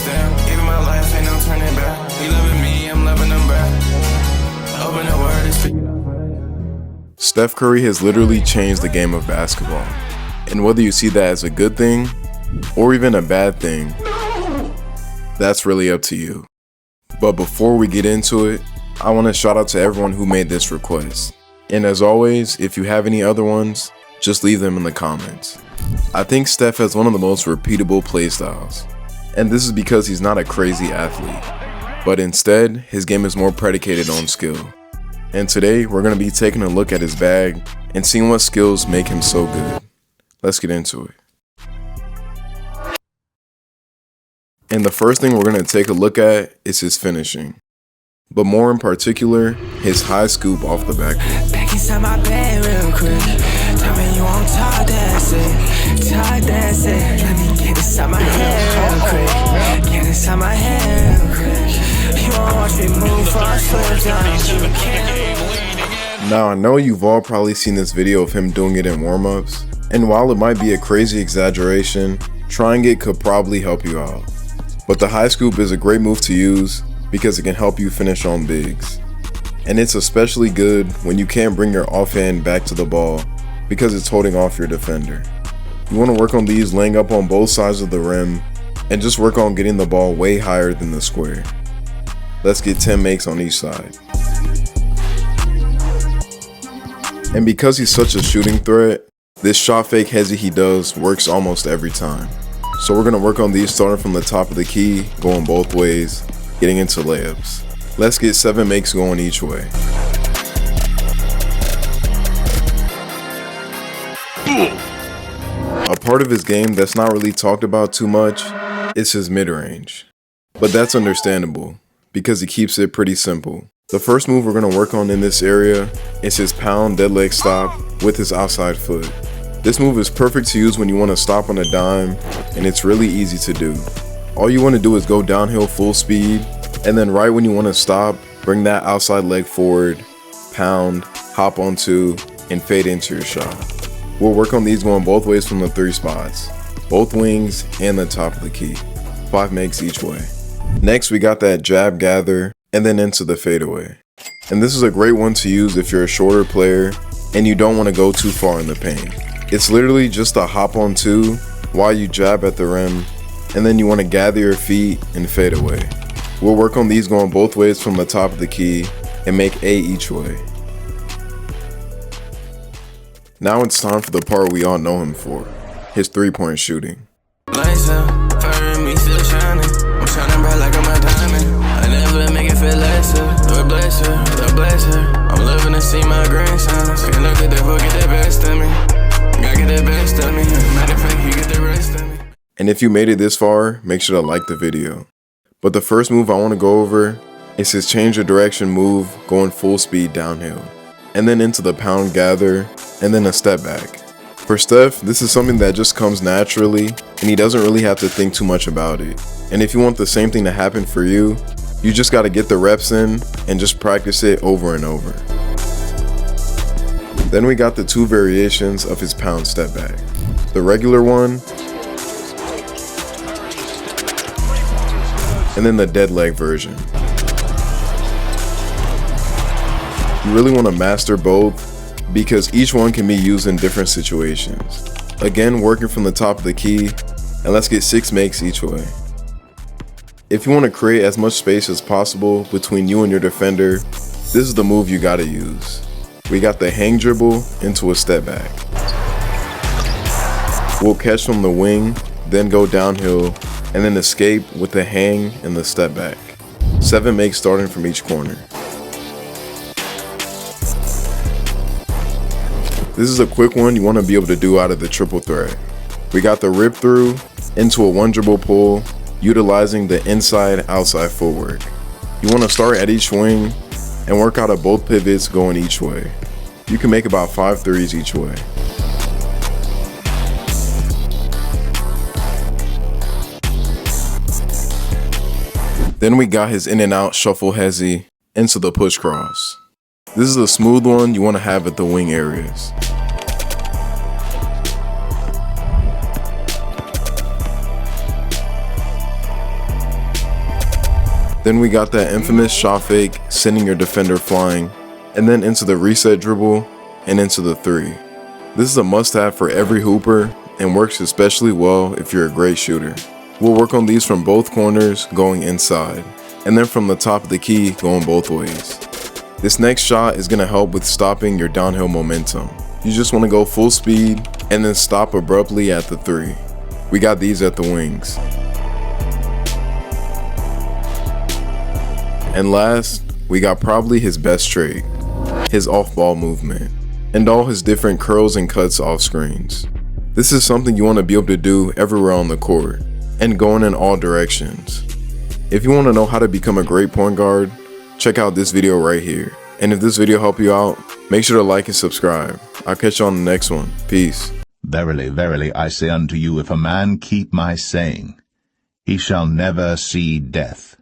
stamp. Giving my life, ain't no turning back. He loving me, I'm loving him back. Open the word and speak. Steph Curry has literally changed the game of basketball. And whether you see that as a good thing or even a bad thing, that's really up to you. But before we get into it, I want to shout out to everyone who made this request. And as always, if you have any other ones, just leave them in the comments. I think Steph has one of the most repeatable playstyles. And this is because he's not a crazy athlete, but instead, his game is more predicated on skill. And today, we're going to be taking a look at his bag and seeing what skills make him so good. Let's get into it. And the first thing we're going to take a look at is his finishing. But more in particular, his high scoop off the backboard. Back inside my bed real quick. Tell me you want top dancing. Top dancing. Let me get inside my head real quick. Get inside my head real quick. You wanna watch me move before I slow down. Now I know you've all probably seen this video of him doing it in warm-ups. And while it might be a crazy exaggeration, trying it could probably help you out. But the high scoop is a great move to use because it can help you finish on bigs. And it's especially good when you can't bring your offhand back to the ball because it's holding off your defender. You want to work on these laying up on both sides of the rim and just work on getting the ball way higher than the square. Let's get 10 makes on each side. And because he's such a shooting threat, this shot fake hezzy he does works almost every time. So we're going to work on these starting from the top of the key, going both ways, getting into layups. Let's get 7 makes going each way. A part of his game that's not really talked about too much is his mid-range. But that's understandable because he keeps it pretty simple. The first move we're going to work on in this area is his pound dead leg stop with his outside foot. This move is perfect to use when you want to stop on a dime, and it's really easy to do. All you want to do is go downhill full speed, and then right when you want to stop, bring that outside leg forward, pound, hop onto, and fade into your shot. We'll work on these going both ways from the 3 spots, both wings and the top of the key. 5 makes each way. Next, we got that jab gather, and then into the fadeaway. And this is a great one to use if you're a shorter player and you don't want to go too far in the paint. It's literally just a hop on 2 while you jab at the rim, and then you want to gather your feet and fade away. We'll work on these going both ways from the top of the key and make 8 each way. Now it's time for the part we all know him for, his 3-point shooting. Lights up, fire in me still shining. I'm shining bright like I'm a diamond. I never make it feel lesser. Lord bless her, Lord bless her. I'm living to see my grandsons. Can't look at the book, get the best of me. Gotta get the best of me. Matter of fact, you get the rest of me. And if you made it this far, make sure to like the video. But the first move I want to go over is his change of direction move going full speed downhill. And then into the pound gather, and then a step back. For Steph, this is something that just comes naturally, and he doesn't really have to think too much about it. And if you want the same thing to happen for you, you just got to get the reps in and just practice it over and over. Then we got the 2 variations of his pound step back. The regular one, and then the dead leg version. You really want to master both because each one can be used in different situations. Again, working from the top of the key, and let's get 6 makes each way. If you want to create as much space as possible between you and your defender, this is the move you gotta use. We got the hang dribble into a step back. We'll catch from the wing, then go downhill, and then escape with the hang and the step back. 7 makes starting from each corner. This is a quick one you want to be able to do out of the triple threat. We got the rip through into a 1 dribble pull, utilizing the inside-outside footwork. You want to start at each wing and work out of both pivots going each way. You can make about 5 threes each way. Then we got his in and out shuffle hezzy into the push cross. This is a smooth one you want to have at the wing areas. Then we got that infamous shot fake, sending your defender flying, and then into the reset dribble, and into the 3. This is a must-have for every hooper, and works especially well if you're a great shooter. We'll work on these from both corners, going inside, and then from the top of the key, going both ways. This next shot is going to help with stopping your downhill momentum. You just want to go full speed, and then stop abruptly at the 3. We got these at the wings. And last, we got probably his best trait, his off-ball movement, and all his different curls and cuts off screens. This is something you want to be able to do everywhere on the court, and going in all directions. If you want to know how to become a great point guard, check out this video right here. And if this video helped you out, make sure to like and subscribe. I'll catch you on the next one. Peace. Verily, verily, I say unto you, if a man keep my saying, he shall never see death.